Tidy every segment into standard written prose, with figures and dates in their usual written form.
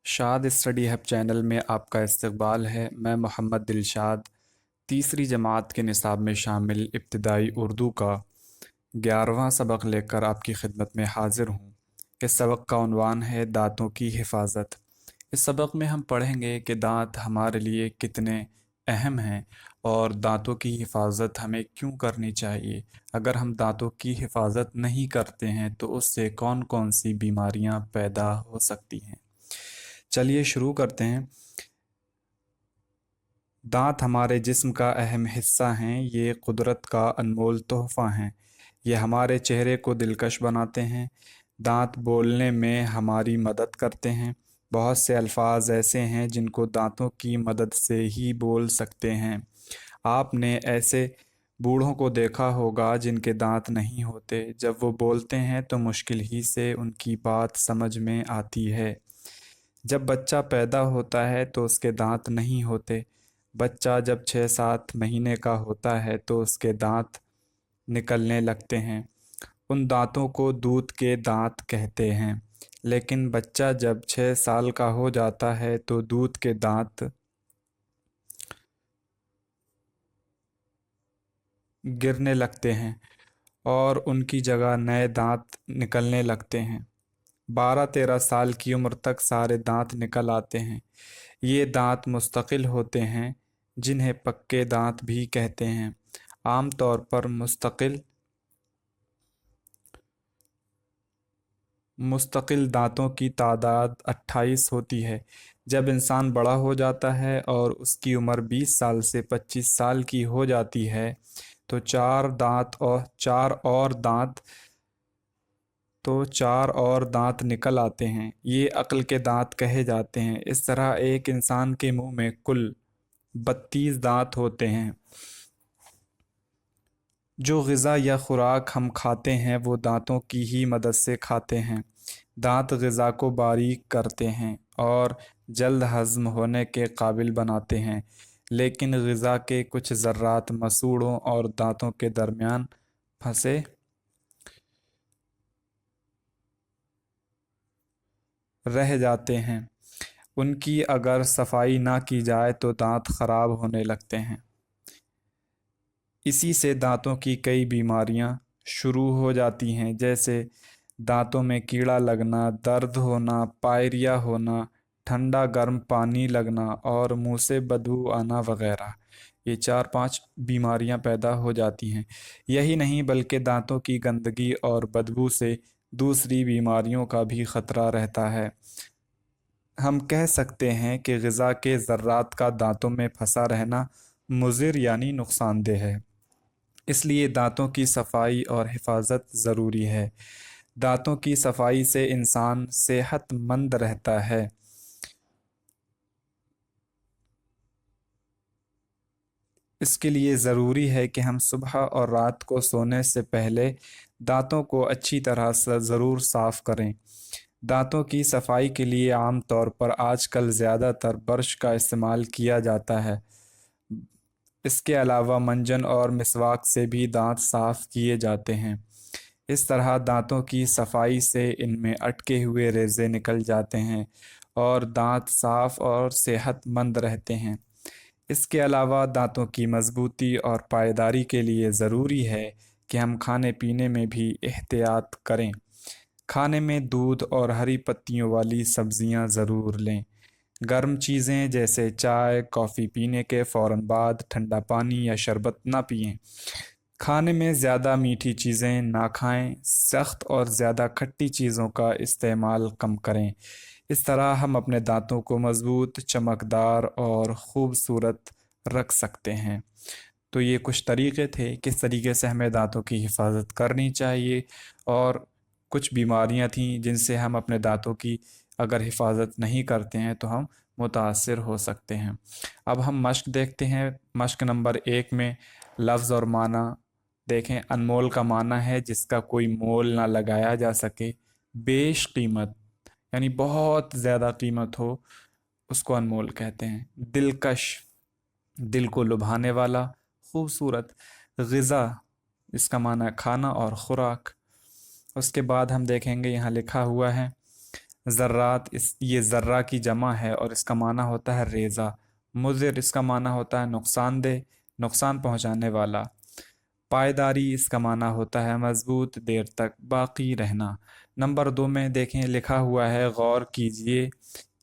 شاد study hub channel میں آپ کا استقبال ہے۔ میں محمد دلشاد تیسری جماعت کے نصاب میں شامل ابتدائی اردو کا 11واں سبق لے کر آپ کی خدمت میں حاضر ہوں۔ اس سبق کا عنوان ہے دانتوں کی حفاظت۔ اس سبق میں ہم پڑھیں گے کہ دانت ہمارے لیے کتنے اہم ہیں اور دانتوں کی حفاظت ہمیں کیوں کرنی چاہیے۔ اگر ہم دانتوں کی حفاظت نہیں کرتے ہیں تو اس سے کون کون سی بیماریاں پیدا ہو سکتی ہیں۔ چلیے شروع کرتے ہیں۔ دانت ہمارے جسم کا اہم حصہ ہیں۔ یہ قدرت کا انمول تحفہ ہیں۔ یہ ہمارے چہرے کو دلکش بناتے ہیں۔ دانت بولنے میں ہماری مدد کرتے ہیں۔ بہت سے الفاظ ایسے ہیں جن کو دانتوں کی مدد سے ہی بول سکتے ہیں۔ آپ نے ایسے بوڑھوں کو دیکھا ہوگا جن کے دانت نہیں ہوتے۔ جب وہ بولتے ہیں تو مشکل ہی سے ان کی بات سمجھ میں آتی ہے۔ جب بچہ پیدا ہوتا ہے تو اس کے دانت نہیں ہوتے۔ بچہ جب 6-7 مہینے کا ہوتا ہے تو اس کے دانت نکلنے لگتے ہیں۔ ان دانتوں کو دودھ کے دانت کہتے ہیں۔ لیکن بچہ جب 6 سال کا ہو جاتا ہے تو دودھ کے دانت گرنے لگتے ہیں اور ان کی جگہ نئے دانت نکلنے لگتے ہیں۔ 12-13 سال کی عمر تک سارے دانت نکل آتے ہیں۔ یہ دانت مستقل ہوتے ہیں جنہیں پکے دانت بھی کہتے ہیں۔ عام طور پر مستقل دانتوں کی تعداد 28 ہوتی ہے۔ جب انسان بڑا ہو جاتا ہے اور اس کی عمر 20 سال سے 25 سال کی ہو جاتی ہے تو چار اور دانت نکل آتے ہیں۔ یہ عقل کے دانت کہے جاتے ہیں۔ اس طرح ایک انسان کے منہ میں کل 32 دانت ہوتے ہیں۔ جو غذا یا خوراک ہم کھاتے ہیں وہ دانتوں کی ہی مدد سے کھاتے ہیں۔ دانت غذا کو باریک کرتے ہیں اور جلد ہضم ہونے کے قابل بناتے ہیں، لیکن غذا کے کچھ ذرات مسوڑھوں اور دانتوں کے درمیان پھنسے رہ جاتے ہیں۔ ان کی اگر صفائی نہ کی جائے تو دانت خراب ہونے لگتے ہیں۔ اسی سے دانتوں کی کئی بیماریاں شروع ہو جاتی ہیں، جیسے دانتوں میں کیڑا لگنا، درد ہونا، پائریا ہونا، ٹھنڈا گرم پانی لگنا اور منہ سے بدبو آنا وغیرہ۔ یہ 4-5 بیماریاں پیدا ہو جاتی ہیں۔ یہی نہیں بلکہ دانتوں کی گندگی اور بدبو سے دوسری بیماریوں کا بھی خطرہ رہتا ہے۔ ہم کہہ سکتے ہیں کہ غذا کے ذرات کا دانتوں میں پھنسا رہنا مضر یعنی نقصان دہ ہے۔ اس لیے دانتوں کی صفائی اور حفاظت ضروری ہے۔ دانتوں کی صفائی سے انسان صحت مند رہتا ہے۔ اس کے لیے ضروری ہے کہ ہم صبح اور رات کو سونے سے پہلے دانتوں کو اچھی طرح سے ضرور صاف کریں۔ دانتوں کی صفائی کے لیے عام طور پر آج کل زیادہ تر برش کا استعمال کیا جاتا ہے۔ اس کے علاوہ منجن اور مسواک سے بھی دانت صاف کیے جاتے ہیں۔ اس طرح دانتوں کی صفائی سے ان میں اٹکے ہوئے ریزے نکل جاتے ہیں اور دانت صاف اور صحت مند رہتے ہیں۔ اس کے علاوہ دانتوں کی مضبوطی اور پائیداری کے لیے ضروری ہے کہ ہم کھانے پینے میں بھی احتیاط کریں۔ کھانے میں دودھ اور ہری پتیوں والی سبزیاں ضرور لیں۔ گرم چیزیں جیسے چائے، کافی پینے کے فوراً بعد ٹھنڈا پانی یا شربت نہ پئیں۔ کھانے میں زیادہ میٹھی چیزیں نہ کھائیں۔ سخت اور زیادہ کھٹی چیزوں کا استعمال کم کریں۔ اس طرح ہم اپنے دانتوں کو مضبوط، چمکدار اور خوبصورت رکھ سکتے ہیں۔ تو یہ کچھ طریقے تھے کس طریقے سے ہمیں دانتوں کی حفاظت کرنی چاہیے، اور کچھ بیماریاں تھیں جن سے ہم اپنے دانتوں کی اگر حفاظت نہیں کرتے ہیں تو ہم متاثر ہو سکتے ہیں۔ اب ہم مشق دیکھتے ہیں۔ مشق نمبر 1 میں لفظ اور معنی دیکھیں۔ انمول کا معنی ہے جس کا کوئی مول نہ لگایا جا سکے۔ بیش قیمت یعنی بہت زیادہ قیمت ہو، اس کو انمول کہتے ہیں۔ دلکش، دل کو لبھانے والا، خوبصورت۔ غذا، اس کا معنی ہے کھانا اور خوراک۔ اس کے بعد ہم دیکھیں گے یہاں لکھا ہوا ہے ذرات یہ ذرہ کی جمع ہے اور اس کا معنی ہوتا ہے ریزہ۔ مضر اس کا معنی ہوتا ہے نقصان دہ، نقصان پہنچانے والا۔ پائیداری اس کا معنی ہوتا ہے مضبوط، دیر تک باقی رہنا۔ نمبر 2 میں دیکھیں لکھا ہوا ہے غور کیجئے۔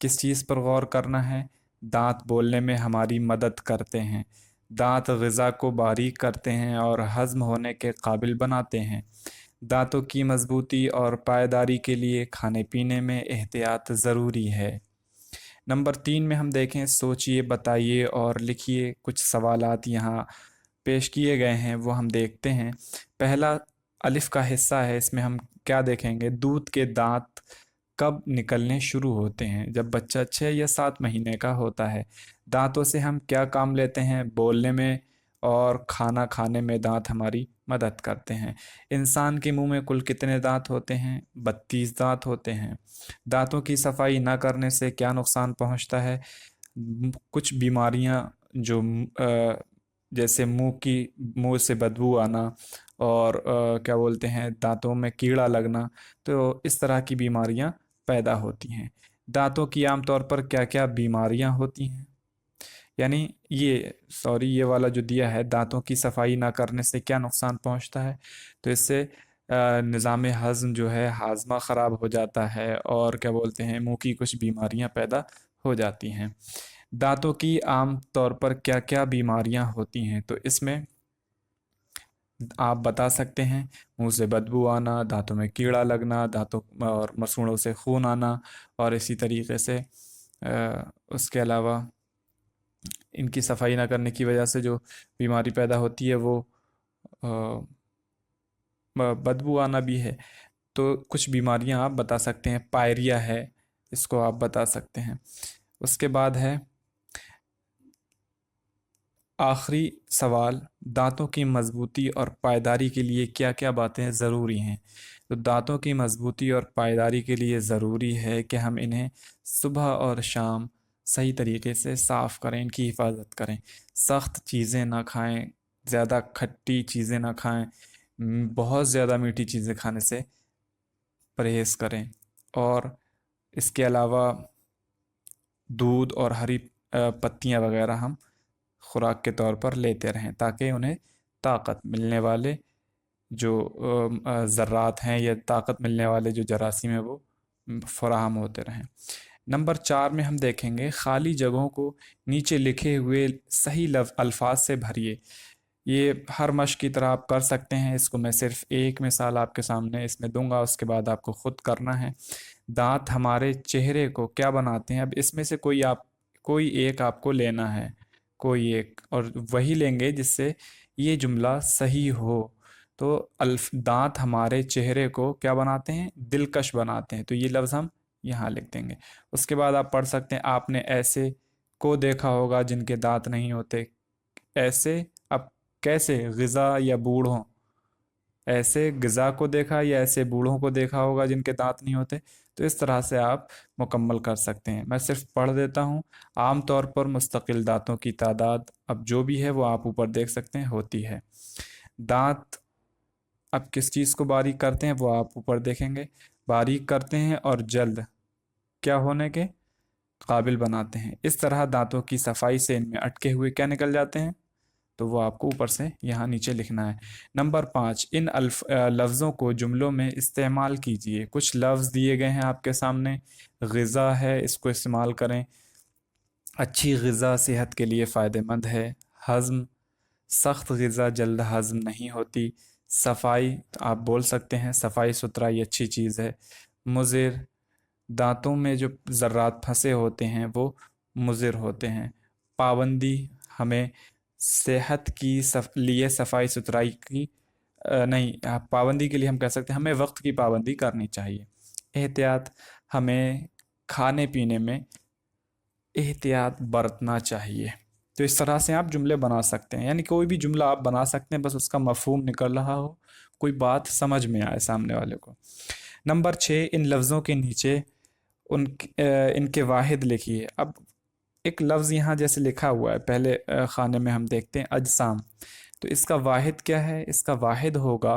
کس چیز پر غور کرنا ہے؟ دانت بولنے میں ہماری مدد کرتے ہیں، دانت غذا کو باریک کرتے ہیں اور ہضم ہونے کے قابل بناتے ہیں۔ دانتوں کی مضبوطی اور پائیداری کے لیے کھانے پینے میں احتیاط ضروری ہے۔ نمبر 3 میں ہم دیکھیں سوچئے، بتائیے اور لکھیے۔ کچھ سوالات یہاں پیش کیے گئے ہیں وہ ہم دیکھتے ہیں۔ پہلا الف کا حصہ ہے، اس میں ہم کیا دیکھیں گے؟ دودھ کے دانت کب نکلنے شروع ہوتے ہیں؟ جب بچہ 6 یا 7 مہینے کا ہوتا ہے۔ دانتوں سے ہم کیا کام لیتے ہیں؟ بولنے میں اور کھانا کھانے میں دانت ہماری مدد کرتے ہیں۔ انسان کے منہ میں کل کتنے دانت ہوتے ہیں؟ 32 دانت ہوتے ہیں۔ دانتوں کی صفائی نہ کرنے سے کیا نقصان پہنچتا ہے؟ کچھ بیماریاں جو جیسے منہ سے بدبو آنا اور کیا بولتے ہیں دانتوں میں کیڑا لگنا، تو اس طرح کی بیماریاں پیدا ہوتی ہیں۔ دانتوں کی عام طور پر کیا کیا بیماریاں ہوتی ہیں؟ یعنی یہ والا جو دیا ہے، دانتوں کی صفائی نہ کرنے سے کیا نقصان پہنچتا ہے، تو اس سے نظام ہضم جو ہے، ہاضمہ خراب ہو جاتا ہے اور کیا بولتے ہیں منہ کی کچھ بیماریاں پیدا ہو جاتی ہیں۔ دانتوں کی عام طور پر کیا کیا بیماریاں ہوتی ہیں، تو اس میں آپ بتا سکتے ہیں منہ سے بدبو آنا، دانتوں میں کیڑا لگنا، دانتوں اور مسوڑوں سے خون آنا، اور اسی طریقے سے اس کے علاوہ ان کی صفائی نہ کرنے کی وجہ سے جو بیماری پیدا ہوتی ہے وہ بدبو آنا بھی ہے۔ تو کچھ بیماریاں آپ بتا سکتے ہیں۔ پائریا ہے، اس کو آپ بتا سکتے ہیں۔ اس کے بعد ہے آخری سوال، دانتوں کی مضبوطی اور پائیداری کے لیے کیا کیا باتیں ضروری ہیں؟ تو دانتوں کی مضبوطی اور پائیداری کے لیے ضروری ہے کہ ہم انہیں صبح اور شام صحیح طریقے سے صاف کریں، ان کی حفاظت کریں۔ سخت چیزیں نہ کھائیں، زیادہ کھٹی چیزیں نہ کھائیں، بہت زیادہ میٹھی چیزیں کھانے سے پرہیز کریں، اور اس کے علاوہ دودھ اور ہری پتیاں وغیرہ ہم خوراک کے طور پر لیتے رہیں تاکہ انہیں طاقت ملنے والے جو ذرات ہیں یا طاقت ملنے والے جو جراثیم ہیں وہ فراہم ہوتے رہیں۔ نمبر 4 میں ہم دیکھیں گے خالی جگہوں کو نیچے لکھے ہوئے صحیح الفاظ سے بھریے۔ یہ ہر مشق کی طرح آپ کر سکتے ہیں، اس کو میں صرف ایک مثال آپ کے سامنے اس میں دوں گا، اس کے بعد آپ کو خود کرنا ہے۔ دانت ہمارے چہرے کو کیا بناتے ہیں؟ اب اس میں سے کوئی ایک آپ کو لینا ہے، کوئی ایک، اور وہی لیں گے جس سے یہ جملہ صحیح ہو۔ تو دانت ہمارے چہرے کو کیا بناتے ہیں؟ دلکش بناتے ہیں، تو یہ لفظ ہم یہاں لکھ دیں گے۔ اس کے بعد آپ پڑھ سکتے ہیں آپ نے ایسے کو دیکھا ہوگا جن کے دانت نہیں ہوتے۔ ایسے، اب کیسے؟ غذا یا بوڑھوں؟ ایسے غذا کو دیکھا یا ایسے بوڑھوں کو دیکھا ہوگا جن کے دانت نہیں ہوتے؟ تو اس طرح سے آپ مکمل کر سکتے ہیں۔ میں صرف پڑھ دیتا ہوں۔ عام طور پر مستقل دانتوں کی تعداد اب جو بھی ہے وہ آپ اوپر دیکھ سکتے ہیں ہوتی ہے۔ دانت اب کس چیز کو باریک کرتے ہیں وہ آپ اوپر دیکھیں گے، باریک کرتے ہیں اور جلد کیا ہونے کے قابل بناتے ہیں۔ اس طرح دانتوں کی صفائی سے ان میں اٹکے ہوئے کیا نکل جاتے ہیں، تو وہ آپ کو اوپر سے یہاں نیچے لکھنا ہے۔ نمبر 5، ان لفظوں کو جملوں میں استعمال کیجئے۔ کچھ لفظ دیے گئے ہیں آپ کے سامنے۔ غذا ہے، اس کو استعمال کریں۔ اچھی غذا صحت کے لیے فائدہ مند ہے۔ ہضم، سخت غذا جلد ہضم نہیں ہوتی۔ صفائی، آپ بول سکتے ہیں صفائی ستھرائی اچھی چیز ہے۔ مضر، دانتوں میں جو ذرات پھنسے ہوتے ہیں وہ مضر ہوتے ہیں۔ پابندی، ہمیں صحت کی لیے صفائی ستھرائی کی نہیں، پابندی کے لیے ہم کہہ سکتے ہیں ہمیں وقت کی پابندی کرنی چاہیے۔ احتیاط، ہمیں کھانے پینے میں احتیاط برتنا چاہیے۔ تو اس طرح سے آپ جملے بنا سکتے ہیں، یعنی کوئی بھی جملہ آپ بنا سکتے ہیں، بس اس کا مفہوم نکل رہا ہو، کوئی بات سمجھ میں آئے سامنے والے کو۔ نمبر 6، ان لفظوں کے نیچے ان کے واحد لکھیے۔ اب ایک لفظ یہاں جیسے لکھا ہوا ہے، پہلے خانے میں ہم دیکھتے ہیں اجسام، تو اس کا واحد کیا ہے؟ اس کا واحد ہوگا